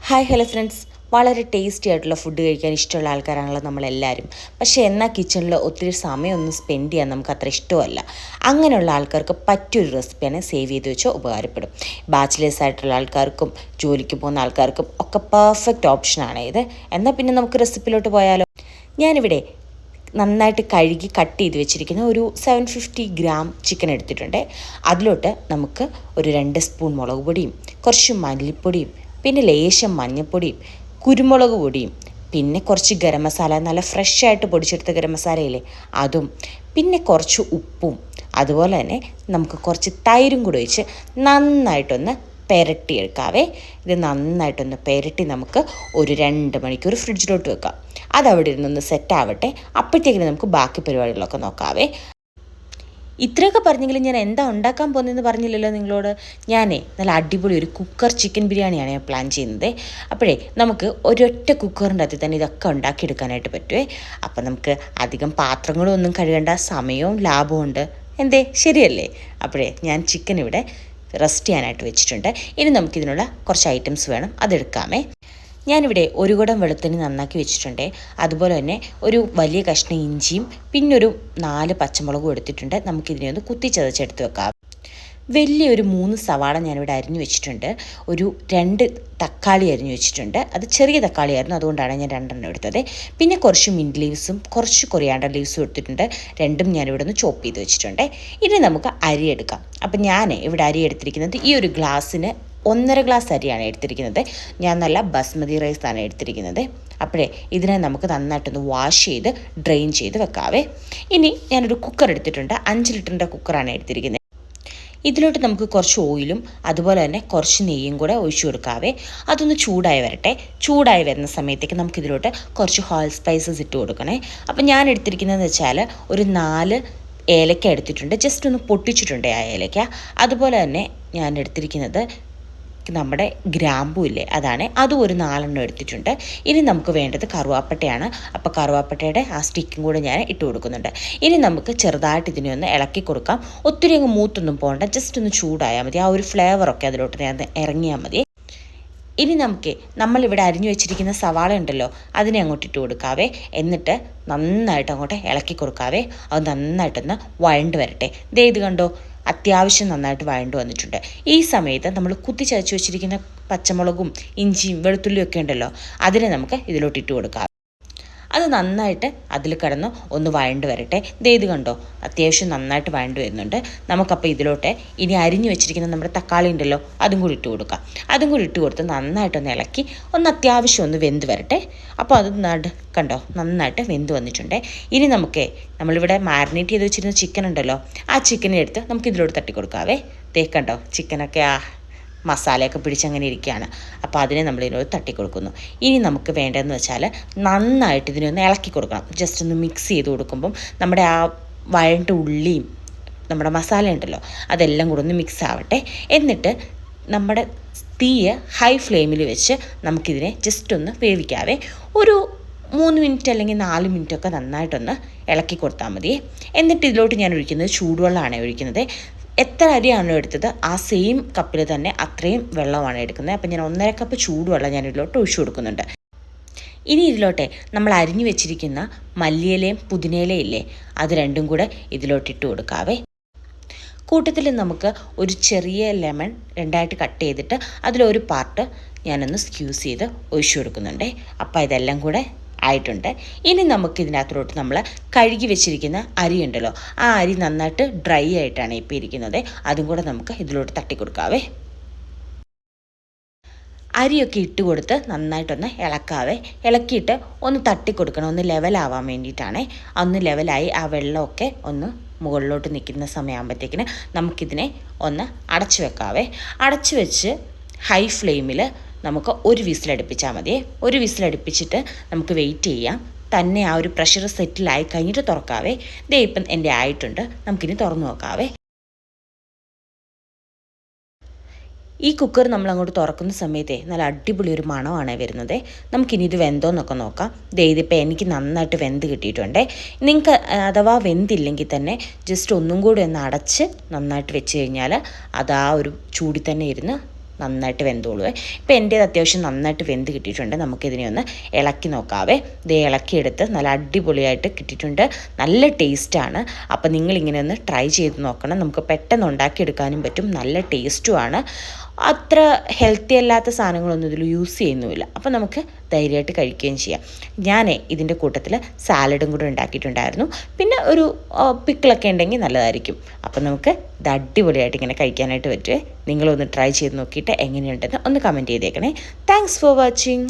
Hi hello friends, വളരെ tasty ആയിട്ടുള്ള food കഴിക്കാൻ ഇഷ്ടമുള്ള ആൾക്കാരാണല്ലോ നമ്മളെല്ലാവരും. പക്ഷേ എന്നാൽ കിച്ചണിൽ ഒത്തിരി സമയമൊന്നും സ്പെൻഡ് ചെയ്യാൻ നമുക്ക് അത്ര ഇഷ്ടമല്ല. അങ്ങനെയുള്ള ആൾക്കാർക്ക് പറ്റിയൊരു റെസിപ്പിയാണ് സേവ് ചെയ്ത് വെച്ചാൽ ഉപകാരപ്പെടും. ബാച്ചിലേഴ്സ് ആയിട്ടുള്ള ആൾക്കാർക്കും ജോലിക്ക് പോകുന്ന ആൾക്കാർക്കും ഒക്കെ പെർഫെക്റ്റ് ഓപ്ഷനാണ് ഇത്. എന്നാൽ പിന്നെ നമുക്ക് റെസിപ്പിയിലോട്ട് പോയാലോ. ഞാനിവിടെ നന്നായിട്ട് കഴുകി കട്ട് ചെയ്ത് വെച്ചിരിക്കുന്ന ഒരു 750 ഗ്രാം ചിക്കൻ എടുത്തിട്ടുണ്ട്. അതിലോട്ട് നമുക്ക് ഒരു 2 സ്പൂൺ മുളക് പൊടിയും കുറച്ച് മല്ലിപ്പൊടിയും പിന്നെ ലേശം മഞ്ഞൾപ്പൊടിയും കുരുമുളക് പൊടിയും പിന്നെ കുറച്ച് ഗരം മസാല, നല്ല ഫ്രഷ് ആയിട്ട് പൊടിച്ചെടുത്ത ഗരം മസാലയില്ലേ അതും, പിന്നെ കുറച്ച് ഉപ്പും അതുപോലെ തന്നെ നമുക്ക് കുറച്ച് തൈരും കൂടി ഒഴിച്ച് നന്നായിട്ടൊന്ന് പുരട്ടിയെടുക്കാവേ. ഇത് നന്നായിട്ടൊന്ന് പുരട്ടി നമുക്ക് ഒരു 2 മണിക്കൂർ ഫ്രിഡ്ജിലോട്ട് വെക്കാം. അതവിടെ ഇരുന്നൊന്ന് സെറ്റ് ആവട്ടെ. അപ്പോഴത്തേക്കിന് നമുക്ക് ബാക്കി പരിപാടികളൊക്കെ നോക്കാവേ. ഇത്രയൊക്കെ പറഞ്ഞെങ്കിലും ഞാൻ എന്താ ഉണ്ടാക്കാൻ പോകുന്നതെന്ന് പറഞ്ഞില്ലല്ലോ നിങ്ങളോട്. നല്ല അടിപൊളി ഒരു കുക്കർ ചിക്കൻ ബിരിയാണിയാണ് ഞാൻ പ്ലാൻ ചെയ്യുന്നത്. അപ്പോഴേ നമുക്ക് ഒരൊറ്റ കുക്കറിൻ്റെ അകത്ത് തന്നെ ഇതൊക്കെ ഉണ്ടാക്കിയെടുക്കാനായിട്ട് പറ്റുമേ. അപ്പം നമുക്ക് അധികം പാത്രങ്ങളും ഒന്നും കഴുകേണ്ട, സമയവും ലാഭവും ഉണ്ട്. എന്തേ, ശരിയല്ലേ? അപ്പോഴേ ഞാൻ ചിക്കൻ ഇവിടെ റെസ്റ്റ് ചെയ്യാനായിട്ട് വെച്ചിട്ടുണ്ട്. ഇനി നമുക്കിതിനുള്ള കുറച്ച് ഐറ്റംസ് വേണം, അതെടുക്കാമേ. ഞാനിവിടെ ഒരു കുടം വെളുത്തുള്ളി നന്നാക്കി വെച്ചിട്ടുണ്ട്. അതുപോലെ തന്നെ ഒരു വലിയ കഷ്ണം ഇഞ്ചിയും പിന്നെ ഒരു 4 പച്ചമുളകും എടുത്തിട്ടുണ്ട്. നമുക്കിതിനെ ഒന്ന് കുത്തിച്ചതച്ചെടുത്ത് വെക്കാം. വലിയൊരു 3 സവാള ഞാനിവിടെ അരിഞ്ഞു വെച്ചിട്ടുണ്ട്. ഒരു 2 തക്കാളി അരിഞ്ഞു വെച്ചിട്ടുണ്ട്. അത് ചെറിയ തക്കാളിയായിരുന്നു, അതുകൊണ്ടാണ് ഞാൻ 2 എടുത്തത്. പിന്നെ കുറച്ച് മിൻറ്റ് ലീവ്സും കുറച്ച് കൊറിയാണ്ടർ ലീവ്സും എടുത്തിട്ടുണ്ട്. രണ്ടും ഞാനിവിടെ ഒന്ന് ചോപ്പ് ചെയ്ത് വെച്ചിട്ടുണ്ട്. ഇനി നമുക്ക് അരി എടുക്കാം. അപ്പം ഞാൻ ഇവിടെ അരി എടുത്തിരിക്കുന്നത് ഈ ഒരു ഗ്ലാസ്സിന് 1.5 ഗ്ലാസ് അരിയാണ് എടുത്തിരിക്കുന്നത്. ഞാൻ നല്ല ബസ്മതി റൈസാണ് എടുത്തിരിക്കുന്നത്. അപ്പോഴേ ഇതിനെ നമുക്ക് നന്നായിട്ടൊന്ന് വാഷ് ചെയ്ത് ഡ്രെയിൻ ചെയ്ത് വെക്കാവേ. ഇനി ഞാനൊരു കുക്കർ എടുത്തിട്ടുണ്ട്. 5 ലിറ്ററിൻ്റെ കുക്കറാണ് എടുത്തിരിക്കുന്നത്. ഇതിലോട്ട് നമുക്ക് കുറച്ച് ഓയിലും അതുപോലെ തന്നെ കുറച്ച് നെയ്യും കൂടെ ഒഴിച്ചു കൊടുക്കാവേ. അതൊന്ന് ചൂടായി വരട്ടെ. ചൂടായി വരുന്ന സമയത്തേക്ക് നമുക്കിതിലോട്ട് കുറച്ച് ഹോൾ സ്പൈസസ് ഇട്ട് കൊടുക്കണേ. അപ്പം ഞാൻ എടുത്തിരിക്കുന്നതെന്ന് വെച്ചാൽ ഒരു 4 ഏലക്ക എടുത്തിട്ടുണ്ട്. ജസ്റ്റ് ഒന്ന് പൊട്ടിച്ചിട്ടുണ്ട് ആ ഏലക്ക. അതുപോലെ തന്നെ ഞാൻ എടുത്തിരിക്കുന്നത് നമ്മുടെ ഗ്രാമ്പൂ ഇല്ലേ, അതാണ്. അതും ഒരു 4 എടുത്തിട്ടുണ്ട്. ഇനി നമുക്ക് വേണ്ടത് കറുവാപ്പട്ടയാണ്. അപ്പോൾ കറുവാപ്പട്ടയുടെ ആ സ്റ്റിക്കും കൂടെ ഞാൻ ഇട്ട് കൊടുക്കുന്നുണ്ട്. ഇനി നമുക്ക് ചെറുതായിട്ട് ഇതിനെ ഒന്ന് ഇളക്കി കൊടുക്കാം. ഒത്തിരി അങ്ങ് മൂത്തൊന്നും പോകണ്ട, ജസ്റ്റ് ഒന്ന് ചൂടായാൽ മതി. ആ ഒരു ഫ്ലേവറൊക്കെ അതിലോട്ട് ഇറങ്ങിയാൽ മതി. ഇനി നമുക്ക് നമ്മളിവിടെ അരിഞ്ഞു വെച്ചിരിക്കുന്ന സവാള ഉണ്ടല്ലോ, അതിനെ അങ്ങോട്ട് ഇട്ട് കൊടുക്കാവേ. എന്നിട്ട് നന്നായിട്ട് അങ്ങോട്ട് ഇളക്കി കൊടുക്കാവേ. അത് നന്നായിട്ടൊന്ന് വഴണ്ട് വരട്ടെ. ഇത് കണ്ടോ, അത്യാവശ്യം നന്നായിട്ട് വഴണ്ട് വന്നിട്ടുണ്ട്. ഈ സമയത്ത് നമ്മൾ കുത്തിച്ചതച്ച് വെച്ചിരിക്കുന്ന പച്ചമുളകും ഇഞ്ചിയും വെളുത്തുള്ളിയും ഒക്കെ ഉണ്ടല്ലോ, അതിനെ നമുക്ക് ഇതിലോട്ട് ഇട്ട് കൊടുക്കാം. അത് നന്നായിട്ട് അതിൽ കിടന്ന് ഒന്ന് വഴണ്ട് വരട്ടെ. ഇത് കണ്ടോ, അത്യാവശ്യം നന്നായിട്ട് വഴണ്ട് വരുന്നുണ്ട്. നമുക്കപ്പോൾ ഇതിലോട്ട് ഇനി അരിഞ്ഞു വെച്ചിരിക്കുന്ന നമ്മുടെ തക്കാളി ഉണ്ടല്ലോ, അതും കൂടി ഇട്ട് കൊടുക്കാം. അതും കൂടി ഇട്ട് കൊടുത്ത് നന്നായിട്ടൊന്ന് ഇളക്കി ഒന്ന് അത്യാവശ്യം ഒന്ന് വെന്ത് വരട്ടെ. അപ്പോൾ അത് കണ്ടോ, നന്നായിട്ട് വെന്ത് വന്നിട്ടുണ്ട്. ഇനി നമ്മളിവിടെ മാരിനേറ്റ് ചെയ്ത് വെച്ചിരുന്ന ചിക്കൻ ഉണ്ടല്ലോ, ആ ചിക്കനെ എടുത്ത് നമുക്ക് ഇതിലോട്ട് തട്ടി കൊടുക്കാവേ. കണ്ടോ, ചിക്കനൊക്കെ മസാലയൊക്കെ പിടിച്ചങ്ങനെ ഇരിക്കുകയാണ്. അപ്പോൾ അതിനെ നമ്മളിതിനോട് തട്ടിക്കൊടുക്കുന്നു. ഇനി നമുക്ക് വേണ്ടതെന്ന് വെച്ചാൽ നന്നായിട്ട് ഇതിനൊന്ന് ഇളക്കി കൊടുക്കണം. ജസ്റ്റ് ഒന്ന് മിക്സ് ചെയ്ത് കൊടുക്കുമ്പം നമ്മുടെ ആ വഴണ്ട ഉള്ളിയും നമ്മുടെ മസാല ഉണ്ടല്ലോ, അതെല്ലാം കൂടെ ഒന്ന് മിക്സ് ആവട്ടെ. എന്നിട്ട് നമ്മുടെ തീയ് ഹൈ ഫ്ലെയിമിൽ വെച്ച് നമുക്കിതിനെ ജസ്റ്റ് ഒന്ന് വേവിക്കാവേ. ഒരു 3 മിനിറ്റ് അല്ലെങ്കിൽ 4 മിനിറ്റൊക്കെ നന്നായിട്ടൊന്ന് ഇളക്കി കൊടുത്താൽ മതി. എന്നിട്ട് ഇതിലോട്ട് ഞാൻ ഒഴിക്കുന്നത് ചൂടുവെള്ളമാണ് ഒഴിക്കുന്നത്. എത്ര അരിയാണോ എടുത്തത് ആ സെയിം കപ്പിൽ തന്നെ അത്രയും വെള്ളമാണ് എടുക്കുന്നത്. അപ്പം ഞാൻ 1.5 കപ്പ് ചൂടുവെള്ളം ഞാൻ ഇതിലോട്ട് ഒഴിച്ചു കൊടുക്കുന്നുണ്ട്. ഇനി ഇതിലോട്ടെ നമ്മൾ അരിഞ്ഞു വെച്ചിരിക്കുന്ന മല്ലിയിലയും പുതിനയിലയും ഇല്ലേ, അത് രണ്ടും കൂടെ ഇതിലോട്ട് ഇട്ട് കൊടുക്കാവേ. കൂട്ടത്തിൽ നമുക്ക് ഒരു ചെറിയ ലെമൺ 2ആയിട്ട് കട്ട് ചെയ്തിട്ട് അതിലൊരു പാർട്ട് ഞാനൊന്ന് സ്ക്യൂസ് ചെയ്ത് ഒഴിച്ചു കൊടുക്കുന്നുണ്ട്. അപ്പോൾ ഇതെല്ലാം കൂടെ ആയിട്ടുണ്ട്. ഇനി നമുക്കിതിനകത്തോട്ട് നമ്മൾ കഴുകി വെച്ചിരിക്കുന്ന അരി ഉണ്ടല്ലോ, ആ അരി നന്നായിട്ട് ഡ്രൈ ആയിട്ടാണ് ഇപ്പോൾ ഇരിക്കുന്നത്. അതും കൂടെ നമുക്ക് ഇതിലോട്ട് തട്ടിക്കൊടുക്കാവേ. അരിയൊക്കെ ഇട്ട് കൊടുത്ത് നന്നായിട്ടൊന്ന് ഇളക്കാവേ. ഇളക്കിയിട്ട് ഒന്ന് തട്ടിക്കൊടുക്കണം, ഒന്ന് ലെവലാവാൻ വേണ്ടിയിട്ടാണ്. ഒന്ന് ലെവലായി ആ വെള്ളമൊക്കെ ഒന്ന് മുകളിലോട്ട് നിൽക്കുന്ന സമയമാകുമ്പോഴത്തേക്കിന് നമുക്കിതിനെ ഒന്ന് അടച്ചു വെക്കാവേ. അടച്ചു വെച്ച് ഹൈ ഫ്ലെയിമിൽ നമുക്ക് ഒരു വിസിലടുപ്പിച്ചാൽ മതി. ഒരു വിസിലടുപ്പിച്ചിട്ട് നമുക്ക് വെയിറ്റ് ചെയ്യാം. തന്നെ ആ ഒരു പ്രഷർ സെറ്റിലായി കഴിഞ്ഞിട്ട് തുറക്കാവേ. ഇപ്പം എൻ്റെ ആയിട്ടുണ്ട്. നമുക്കിനി തുറന്നു നോക്കാവേ. ഈ കുക്കർ നമ്മൾ അങ്ങോട്ട് തുറക്കുന്ന സമയത്തെ നല്ല അടിപൊളി ഒരു മണമാണ് വരുന്നത്. നമുക്കിനി ഇത് വെന്തോന്നൊക്കെ നോക്കാം. ഇതിപ്പോൾ എനിക്ക് നന്നായിട്ട് വെന്ത് കിട്ടിയിട്ടുണ്ട്. നിങ്ങൾക്ക് അഥവാ വെന്തില്ലെങ്കിൽ തന്നെ ജസ്റ്റ് ഒന്നും കൂടി ഒന്ന് അടച്ച് നന്നായിട്ട് വെച്ച് കഴിഞ്ഞാൽ അത് ആ ഒരു ചൂടിൽ തന്നെ ഇരുന്ന് നന്നായിട്ട് വെന്തോളുവേ. ഇപ്പോൾ എൻ്റേത് അത്യാവശ്യം നന്നായിട്ട് വെന്ത് കിട്ടിയിട്ടുണ്ട്. നമുക്കിതിനെ ഒന്ന് ഇളക്കി നോക്കാവേ. ഇത് ഇളക്കിയെടുത്ത് നല്ല അടിപൊളിയായിട്ട് കിട്ടിയിട്ടുണ്ട്. നല്ല ടേസ്റ്റാണ്. അപ്പോൾ നിങ്ങളിങ്ങനെ ഒന്ന് ട്രൈ ചെയ്ത് നോക്കണം. നമുക്ക് പെട്ടെന്ന് ഉണ്ടാക്കിയെടുക്കാനും പറ്റും. നല്ല ടേസ്റ്റുമാണ്. അത്ര ഹെൽത്തി അല്ലാത്ത സാധനങ്ങളൊന്നും ഇതിൽ യൂസ് ചെയ്യുന്നുമില്ല. അപ്പോൾ നമുക്ക് ധൈര്യമായിട്ട് കഴിക്കുകയും ചെയ്യാം. ഞാൻ ഇതിൻ്റെ കൂട്ടത്തിൽ സാലഡും കൂടെ ഉണ്ടാക്കിയിട്ടുണ്ടായിരുന്നു. പിന്നെ ഒരു പിക്കിളൊക്കെ ഉണ്ടെങ്കിൽ നല്ലതായിരിക്കും. അപ്പോൾ നമുക്ക് ഇത് അടിപൊളിയായിട്ട് ഇങ്ങനെ കഴിക്കാനായിട്ട് പറ്റുമേ. നിങ്ങളൊന്ന് ട്രൈ ചെയ്ത് നോക്കിയിട്ട് എങ്ങനെയുണ്ടെന്ന് ഒന്ന് കമൻറ്റ് ചെയ്തേക്കണേ. Thanks for watching.